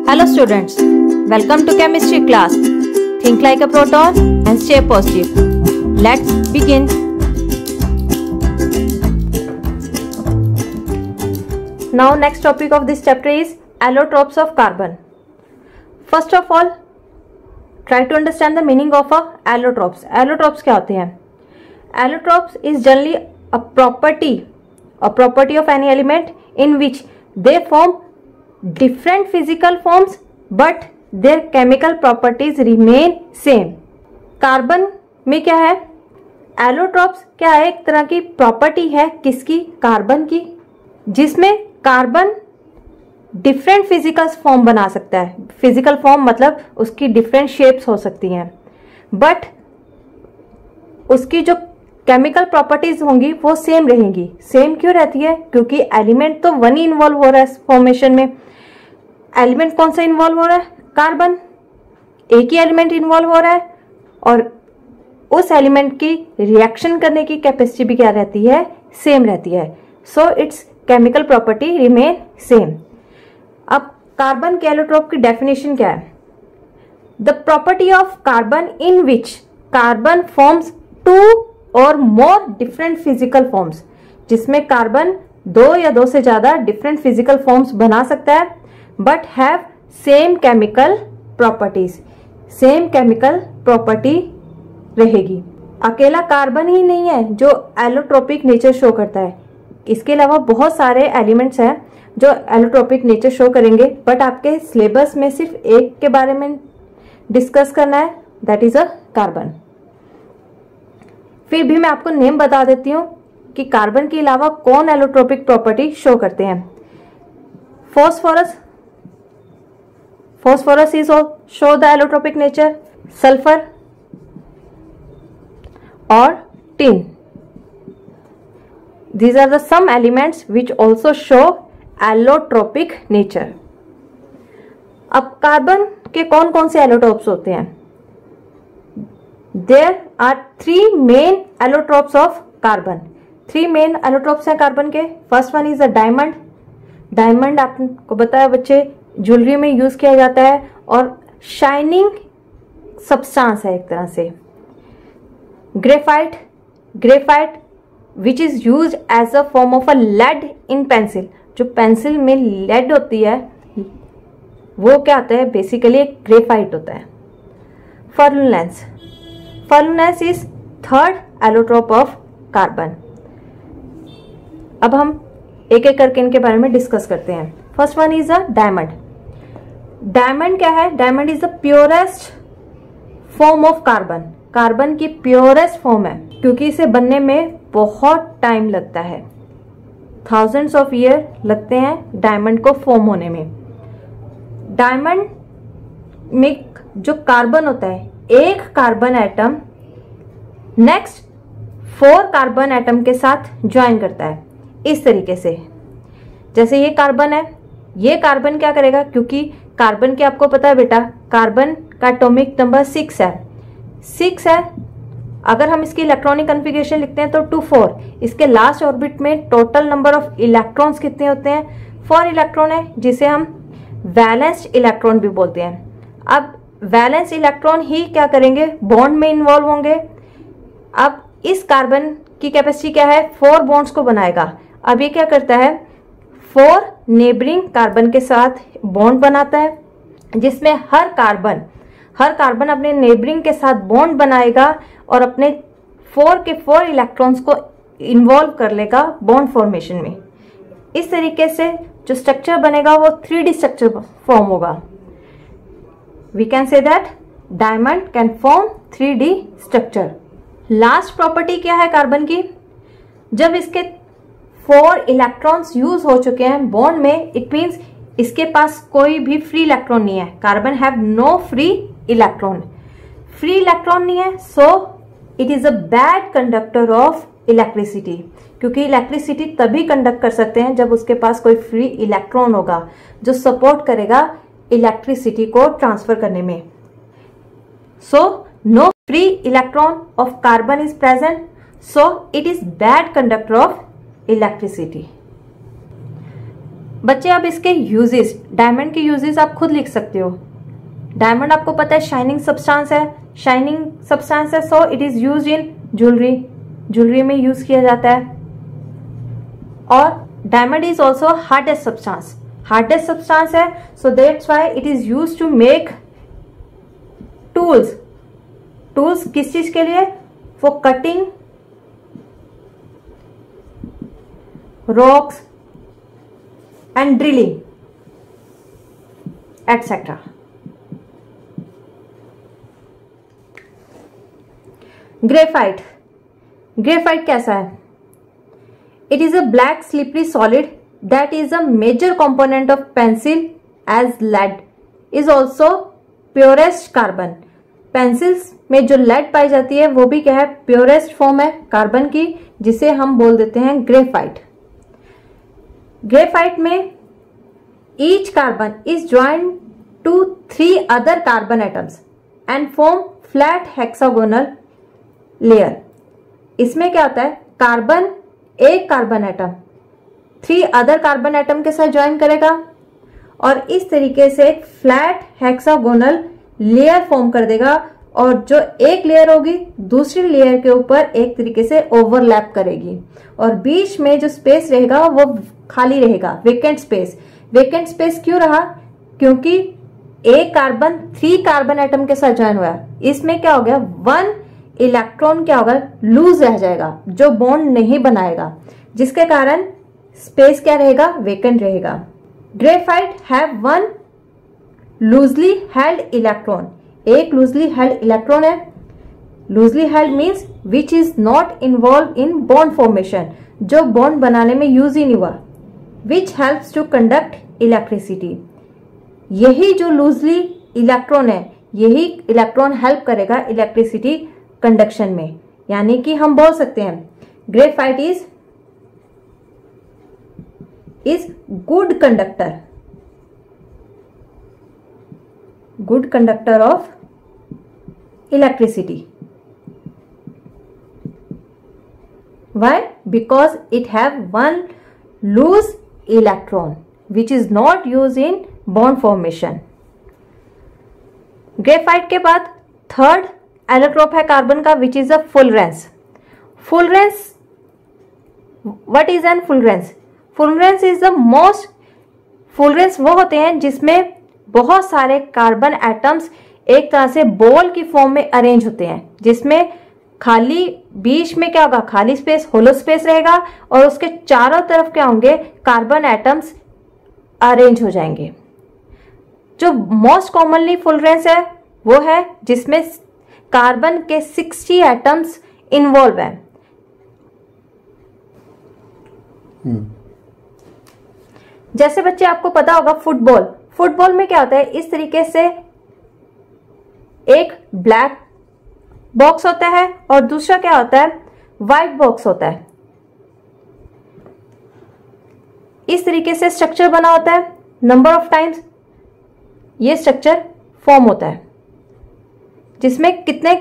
Hello students, welcome to chemistry class. Think like a proton and stay positive. Let's begin. Now next topic of this chapter is allotropes of carbon. First of all, try to understand the meaning of allotropes. Allotropes क्या होते हैं? Allotropes is generally a property of any element in which they form different physical forms but their chemical properties remain same. Carbon में क्या है? Allotropes क्या है? एक तरह की प्रॉपर्टी है किसकी? कार्बन की, जिसमें कार्बन डिफरेंट फिजिकल फॉर्म बना सकता है. फिजिकल फॉर्म मतलब उसकी डिफरेंट शेप्स हो सकती हैं, बट उसकी जो केमिकल प्रॉपर्टीज होंगी वो सेम रहेंगी. सेम क्यों रहती है? क्योंकि एलिमेंट तो वन ही इन्वॉल्व हो रहा है फॉर्मेशन में. एलिमेंट कौन सा इन्वॉल्व हो रहा है? कार्बन. एक ही एलिमेंट इन्वॉल्व हो रहा है और उस एलिमेंट की रिएक्शन करने की कैपेसिटी भी क्या रहती है? सेम रहती है. So its chemical property remain same. अब कार्बन के एलोट्रोप की डेफिनेशन क्या है? The property of carbon in which carbon forms two or more different physical forms, जिसमें कार्बन दो या दो से ज्यादा डिफरेंट फिजिकल फॉर्म्स बना सकता है but have same chemical properties. Same chemical property रहेगी. अकेला कार्बन ही नहीं है जो एलोट्रोपिक नेचर शो करता है. इसके अलावा बहुत सारे एलिमेंट्स हैं जो एलोट्रोपिक नेचर शो करेंगे, बट आपके सिलेबस में सिर्फ एक के बारे में डिस्कस करना है, दैट इज अ कार्बन. फिर भी मैं आपको नेम बता देती हूं कि कार्बन के अलावा कौन एलोट्रोपिक प्रॉपर्टी शो करते हैं. Phosphorus is show the allotropic nature. Sulfur or tin. These are the some elements which also show allotropic nature. अब कार्बन के कौन कौन से एलोट्रोप्स होते हैं? There are three main allotropes of carbon. Three main allotropes हैं carbon के. First one is a diamond. Diamond आपको बताया बच्चे ज्वेलरी में यूज किया जाता है और शाइनिंग सब्सटेंस है एक तरह से. Graphite which is use as a form of a lead in pencil. जो पेंसिल में लेड होती है वो क्या होता है? बेसिकली एक ग्रेफाइट होता है. Fullerenes is third allotrope of carbon. अब हम एक एक करके इनके बारे में डिस्कस करते हैं. First one is a diamond. Diamond क्या है? Diamond is the purest form of carbon. Carbon की प्योरेस्ट फॉर्म है क्योंकि इसे बनने में बहुत टाइम लगता है. थाउजेंड्स ऑफ ईयर लगते हैं डायमंड को फॉर्म होने में. डायमंड में जो कार्बन होता है, एक carbon atom next 4 carbon atom के साथ ज्वाइन करता है. इस तरीके से जैसे ये कार्बन है, ये कार्बन क्या करेगा? क्योंकि कार्बन के आपको पता है बेटा, कार्बन का एटॉमिक नंबर 6 है. अगर हम इसकी इलेक्ट्रॉनिक कॉन्फ़िगरेशन लिखते हैं तो 2 4. इसके लास्ट ऑर्बिट में टोटल नंबर ऑफ इलेक्ट्रॉन्स कितने होते हैं? 4 इलेक्ट्रॉन है, जिसे हम वैलेंस इलेक्ट्रॉन भी बोलते हैं. अब वैलेंस इलेक्ट्रॉन ही क्या करेंगे? बॉन्ड में इन्वॉल्व होंगे. अब इस कार्बन की कैपेसिटी क्या है? 4 बॉन्ड्स को बनाएगा. अब ये क्या करता है? 4 नेबरिंग कार्बन के साथ बॉन्ड बनाता है, जिसमें हर कार्बन अपने नेबरिंग के साथ बॉन्ड बनाएगा और अपने 4 के 4 इलेक्ट्रॉन्स को इन्वॉल्व कर लेगा बॉन्ड फॉर्मेशन में. इस तरीके से जो स्ट्रक्चर बनेगा वो 3D स्ट्रक्चर फॉर्म होगा. We can say that diamond can form 3D structure. Last property क्या है कार्बन की? जब इसके 4 इलेक्ट्रॉन्स यूज हो चुके हैं बॉन्ड में, इट मीन्स इसके पास कोई भी फ्री इलेक्ट्रॉन नहीं है. Carbon have no free electron नहीं है. So it is a bad conductor of electricity. क्योंकि इलेक्ट्रिसिटी तभी कंडक्ट कर सकते हैं जब उसके पास कोई फ्री इलेक्ट्रॉन होगा जो सपोर्ट करेगा इलेक्ट्रिसिटी को ट्रांसफर करने में. सो no free electron of carbon is present, so it is bad conductor of electricity. बच्चे अब इसके यूजेस, डायमंड के यूजेस आप खुद लिख सकते हो। डायमंड आपको पता है शाइनिंग सब्सटेंस है, so it is used in jewellery में यूज किया जाता है। और diamond is also hardest substance है, so that's why it is used to make tools किस चीज के लिए? For cutting rocks and drilling etcetera. Graphite कैसा है? It is a black slippery solid that is a major component of pencil as lead is also purest carbon. Pencils में जो lead पाई जाती है वो भी क्या है? प्योरेस्ट फॉर्म है कार्बन की, जिसे हम बोल देते हैं ग्रेफाइट। ग्रेफाइट में each carbon is joined to 3 other carbon atoms and form flat hexagonal layer. इसमें क्या होता है? कार्बन, एक carbon atom 3 other carbon atom के साथ ज्वाइन करेगा और इस तरीके से एक फ्लैट हेक्सागोनल लेयर फॉर्म कर देगा, और जो एक लेयर होगी दूसरी लेयर के ऊपर एक तरीके से ओवरलैप करेगी, और बीच में जो स्पेस रहेगा वो खाली रहेगा, वेकेंट स्पेस क्यों रहा? क्योंकि एक कार्बन 3 कार्बन एटम के साथ ज्वाइन हुआ है। इसमें क्या हो गया? 1 इलेक्ट्रॉन क्या होगा? लूज रह जाएगा, जो बॉन्ड नहीं बनाएगा, जिसके कारण स्पेस क्या रहेगा? वेकेंट रहेगा। Graphite have 1 loosely held electron, एक लूजली हेल्ड इलेक्ट्रॉन है। Loosely held means which is not involve in bond formation, जो बॉन्ड बनाने में यूज ही नहीं हुआ। Which helps to conduct electricity, यही जो लूजली इलेक्ट्रॉन है, यही इलेक्ट्रॉन हेल्प करेगा इलेक्ट्रिसिटी कंडक्शन में। यानी कि हम बोल सकते हैं graphite is good conductor of electricity. Why? Because it have 1 loose electron which is not used in bond formation. Graphite के बाद थर्ड एलोट्रोप है कार्बन का, which is a fullerenes. What is an fullerenes? Fullerenes is the most, fullerenes वो होते हैं जिसमें बहुत सारे कार्बन एटम्स एक तरह से बॉल की फॉर्म में अरेंज होते हैं, जिसमें खाली बीच में क्या होगा? खाली स्पेस, होलो स्पेस रहेगा, और उसके चारों तरफ क्या होंगे? कार्बन एटम्स अरेंज हो जाएंगे। जो मोस्ट कॉमनली फुलरेंस है वो है जिसमें कार्बन के 60 एटम्स इन्वॉल्व हैं। जैसे बच्चे आपको पता होगा फुटबॉल में क्या होता है? इस तरीके से एक ब्लैक बॉक्स होता है और दूसरा क्या होता है? व्हाइट बॉक्स होता है। इस तरीके से स्ट्रक्चर बना होता है। नंबर ऑफ टाइम्स ये स्ट्रक्चर फॉर्म होता है, जिसमें कितने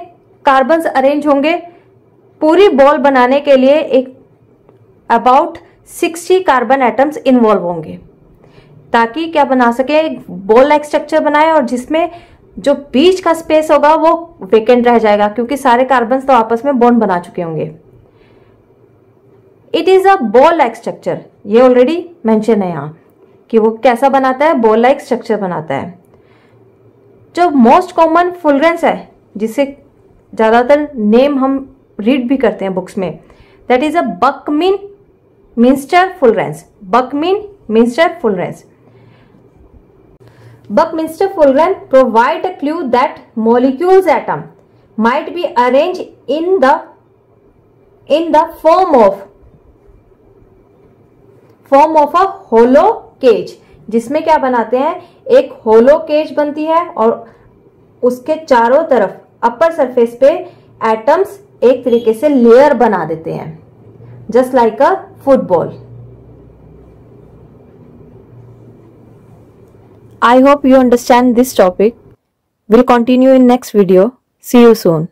कार्बन्स अरेंज होंगे? पूरी बॉल बनाने के लिए एक अबाउट 60 कार्बन एटम्स इन्वॉल्व होंगे, ताकि क्या बना सके? एक बॉल लाइक स्ट्रक्चर बनाए, और जिसमें जो बीच का स्पेस होगा वो वेकेंट रह जाएगा, क्योंकि सारे कार्बन्स तो आपस में बॉन्ड बना चुके होंगे। It is a ball like structure, ये ऑलरेडी मेंशन है यहाँ कि वो कैसा बनाता है? बॉल लाइक स्ट्रक्चर बनाता है। जो मोस्ट कॉमन फुलरेंस है, जिसे ज्यादातर नेम हम रीड भी करते हैं बुक्स में, that is a Buckminster fullerenes. Buckminster fullerene provide a clue that molecules atom might be arranged in the form of a hollow cage, जिसमें क्या बनाते हैं? एक होलो केज बनती है और उसके चारों तरफ अपर सरफेस पे एटम्स एक तरीके से लेयर बना देते हैं, just like a football. I hope you understand this topic. We'll continue in next video. See you soon.